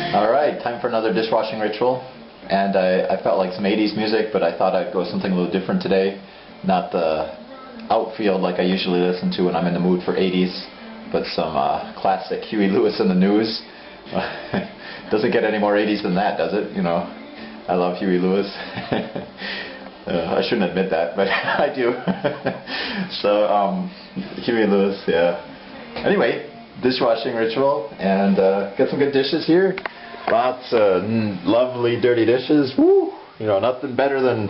Alright, time for another dishwashing ritual. And I felt like some 80s music, but I thought I'd go something a little different today. Not the outfield like I usually listen to when I'm in the mood for 80s, but some classic Huey Lewis and the News. Doesn't get any more 80s than that, does it? You know, I love Huey Lewis. I shouldn't admit that, but I do. So, Huey Lewis, yeah. Anyway, dishwashing ritual, and get some good dishes here. Lots of lovely dirty dishes. Woo! You know, nothing better than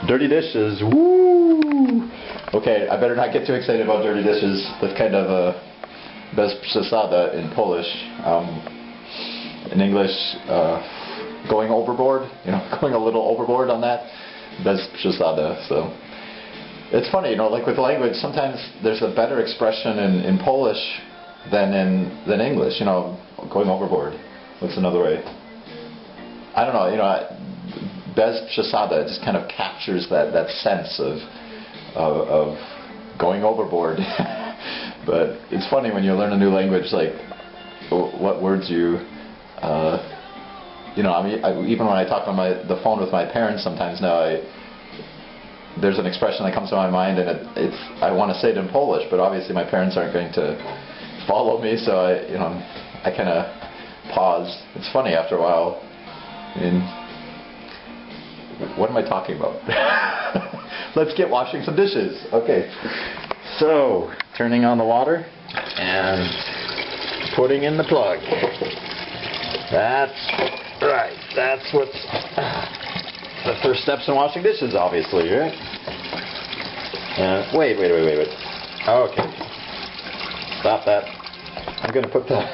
dirty dishes. Woo! Okay, I better not get too excited about dirty dishes. That's kind of bez przesada in Polish. In English, going overboard. You know, going a little overboard on that. Bez przesada. So it's funny, you know, like with language, sometimes there's a better expression in Polish than in English. You know, going overboard. What's another way? I don't know, you know, bez przesada just kind of captures that sense of going overboard. But it's funny when you learn a new language, like what words you know, I mean, even when I talk on the phone with my parents sometimes now, there's an expression that comes to my mind, and I want to say it in Polish, but obviously my parents aren't going to follow me, so I kind of pause. It's funny after a while. I mean, what am I talking about? Let's get washing some dishes. Okay. So, turning on the water and putting in the plug. That's right. That's what's the first steps in washing dishes, obviously, right? Wait. Okay. Stop that. I'm going to put the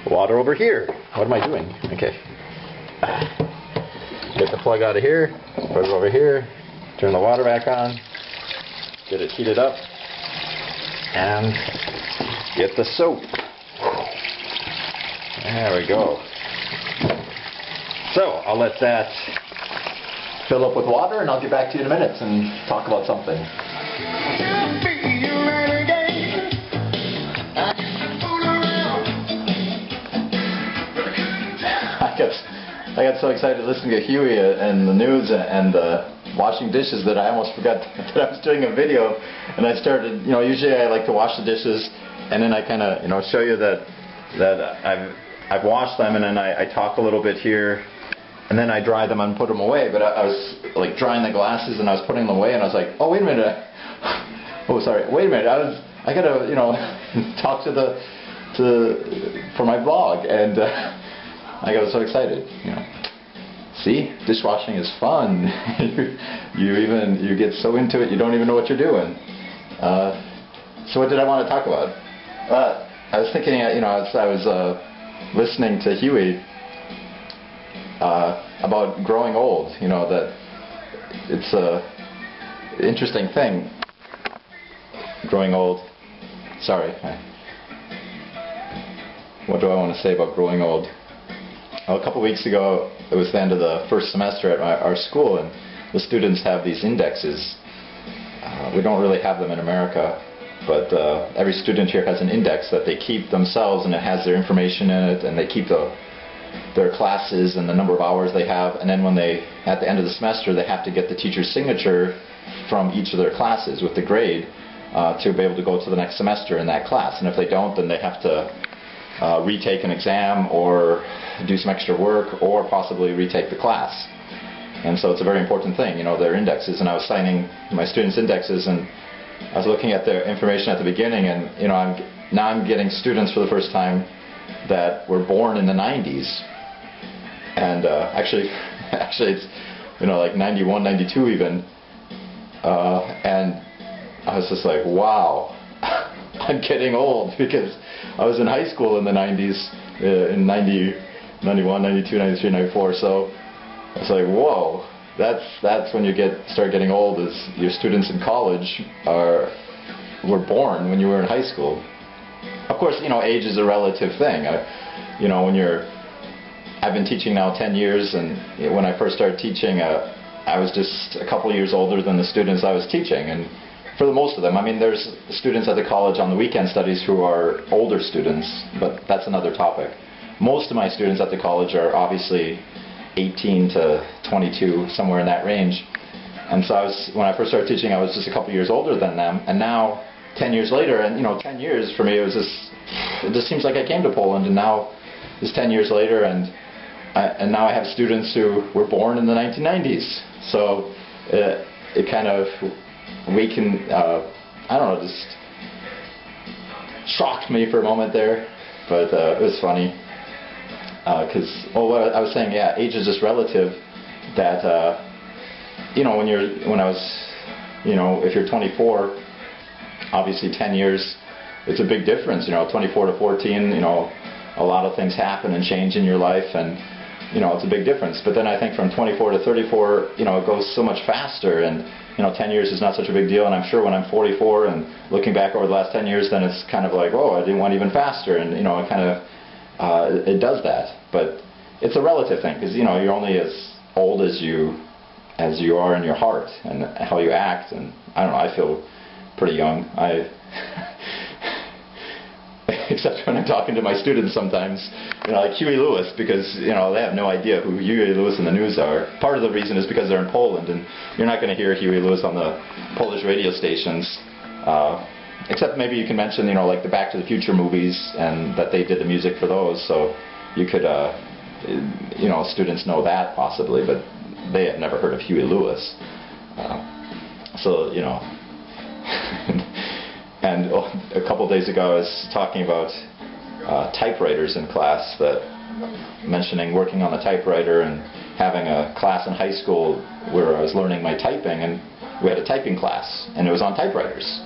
water over here. What am I doing? Okay. Get the plug out of here. Put it over here. Turn the water back on. Get it heated up. And get the soap. There we go. So I'll let that fill up with water, and I'll get back to you in a minute and talk about something. I got so excited listening to Huey and the news and washing dishes that I almost forgot that I was doing a video. And I started, you know, usually I like to wash the dishes, and then I kind of, you know, show you that I've washed them, and then I talk a little bit here, and then I dry them and put them away. But I was like drying the glasses, and I was putting them away, and I was like, oh, wait a minute. Oh, sorry. Wait a minute. I gotta, you know, talk for my blog, and I got so excited, you know. See, dishwashing is fun. you get so into it, you don't even know what you're doing. So what did I want to talk about? I was thinking, you know, as I was listening to Huey about growing old. You know, that it's a interesting thing. Growing old. Sorry. What do I want to say about growing old? Well, a couple weeks ago, it was the end of the first semester at our school, and the students have these indexes. We don't really have them in America, but every student here has an index that they keep themselves, and it has their information in it, and they keep their classes and the number of hours they have, and then when at the end of the semester, they have to get the teacher's signature from each of their classes with the grade to be able to go to the next semester in that class. And if they don't, then they have to retake an exam or do some extra work or possibly retake the class. And so it's a very important thing, you know, their indexes. And I was signing my students' indexes, and I was looking at their information at the beginning, and you know, I'm getting students for the first time that were born in the 90s. And actually it's, you know, like 91, 92 even. And I was just like, wow, I'm getting old, because I was in high school in the 90s, in 91, 92, 93, 94, so it's like, whoa, that's when you start getting old, is your students in college were born when you were in high school. Of course, you know, age is a relative thing. You know, I've been teaching now 10 years, and when I first started teaching, I was just a couple of years older than the students I was teaching, and for the most of them. I mean, there's students at the college on the weekend studies who are older students, but that's another topic. most of my students at the college are obviously 18 to 22, somewhere in that range. And so when I first started teaching, I was just a couple years older than them. And now, 10 years later, and 10 years for me, it just seems like I came to Poland, and now it's 10 years later, and now I have students who were born in the 1990s. So it kind of I don't know, just shocked me for a moment there, but it was funny. Because, what I was saying, yeah, age is just relative. That, if you're 24, obviously 10 years, it's a big difference. 24 to 14, a lot of things happen and change in your life, and, it's a big difference. But then I think from 24 to 34, it goes so much faster, and, 10 years is not such a big deal. And I'm sure when I'm 44 and looking back over the last 10 years, then it's kind of like, oh, I didn't want even faster, and, it kind of, it does that. But it's a relative thing, because you're only as old as you are in your heart and how you act. And I don't know, I feel pretty young. Except when I'm talking to my students sometimes, like Huey Lewis, because they have no idea who Huey Lewis and the News are. Part of the reason is because they're in Poland, and you're not going to hear Huey Lewis on the Polish radio stations. Except maybe you can mention, like the Back to the Future movies, and that they did the music for those. So you could, students know that possibly, but they have never heard of Huey Lewis. And a couple of days ago I was talking about typewriters in class, mentioning working on a typewriter and having a class in high school where I was learning my typing, and we had a typing class, and it was on typewriters.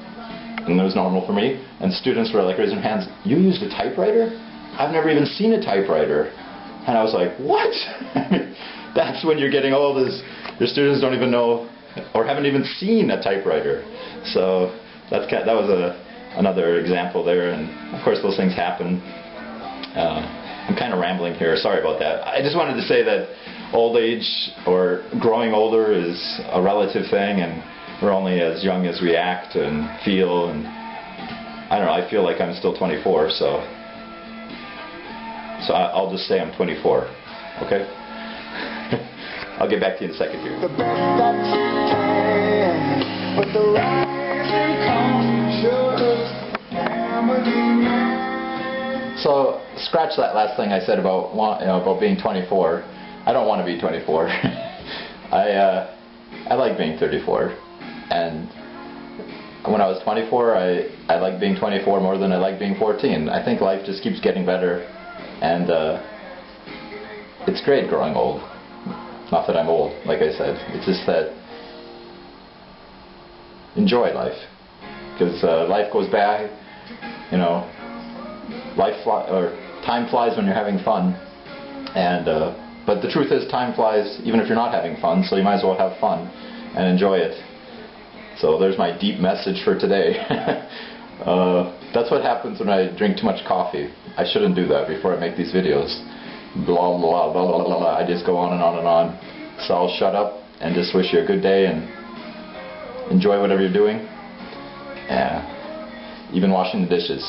And it was normal for me, and students were like raising their hands, "You used a typewriter? I've never even seen a typewriter." And I was like, what? That's when you're getting old, is your students don't even know or haven't even seen a typewriter. So that was another example there, and of course those things happen. I'm kind of rambling here, sorry about that. I just wanted to say that old age or growing older is a relative thing, and we're only as young as we act and feel, and I don't know, I feel like I'm still 24, so I'll just say I'm 24, okay? I'll get back to you in a second here. So scratch that last thing I said about being 24. I don't want to be 24. I like being 34. And when I was 24, I liked being 24 more than I liked being 14. I think life just keeps getting better, and it's great growing old. Not that I'm old, like I said. It's just that enjoy life, because life goes by. Time flies when you're having fun, and but the truth is, time flies even if you're not having fun. So you might as well have fun and enjoy it. So there's my deep message for today. That's what happens when I drink too much coffee. I shouldn't do that before I make these videos. Blah, blah, blah, blah, blah, blah. I just go on and on and on. So I'll shut up and just wish you a good day and enjoy whatever you're doing. Yeah. Even washing the dishes.